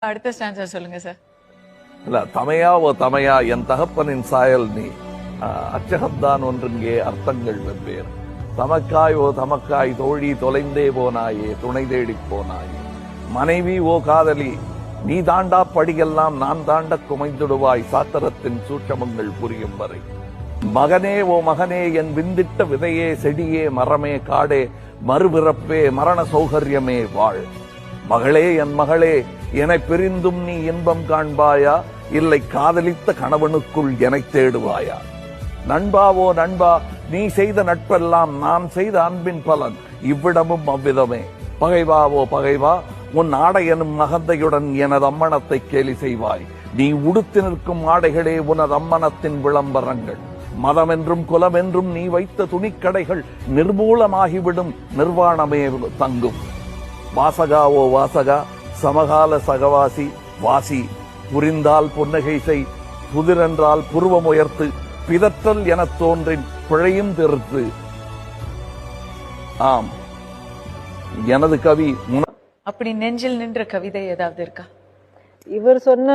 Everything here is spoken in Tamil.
அடுத்த ஸ்டான்ஸா சொல்லுங்க சார். இல்ல, தமையா ஓ தமையா என் தகப்பனின் சாயல் நீ, அச்சகத்தான் ஒன்றுங்கே அர்த்தங்கள் வெவ்வேறு. தமக்காய் ஓ தமக்காய் தோழி தொலைந்தே போனாயே துணை தேடி போனாயே. மனைவி ஓ காதலி நீ தாண்டா படியெல்லாம் நான் தாண்ட குமைந்துடுவாய் சாத்திரத்தின் சூட்சமங்கள் புரியும் வரை. மகனே ஓ மகனே என் விந்திட்ட விதையே செடியே மரமே காடே மறுபிறப்பே மரண சௌகரியமே வாழ். மகளே என் மகளே என்னை பிரிந்தும் நீ இன்பம் காண்பாயா, இல்லை காதலித்த கணவனுக்குள் என்னை தேடுவாயா. நண்பாவோ நண்பா நீ செய்த நட்பெல்லாம் நான் செய்த அன்பின் பலன் இவ்விடமும் அவ்விதமே. பகைவாவோ பகைவா உன் ஆடை எனும் மகந்தையுடன் எனது அம்மனத்தை கேலி செய்வாய். நீ உடுத்தி நிற்கும் ஆடைகளே உனது அம்மனத்தின் விளம்பரங்கள். மதம் என்றும் குலம் என்றும் நீ வைத்த துணிக்கடைகள் நிர்மூலமாகிவிடும் நிர்வாணமே தங்கும். வாசகாவோ வாசகா சமகால சகவாசி வாசி புரிந்தால் புன்னகை செய் புதிரென்றால் புருவம் உயர்த்து பிதற்றல் எனத் தோன்றின் பிழையும் திருத்து. ஆம், எனது கவி அப்படி நெஞ்சில் நின்ற கவிதை ஏதாவது இருக்கா? இவர் சொன்ன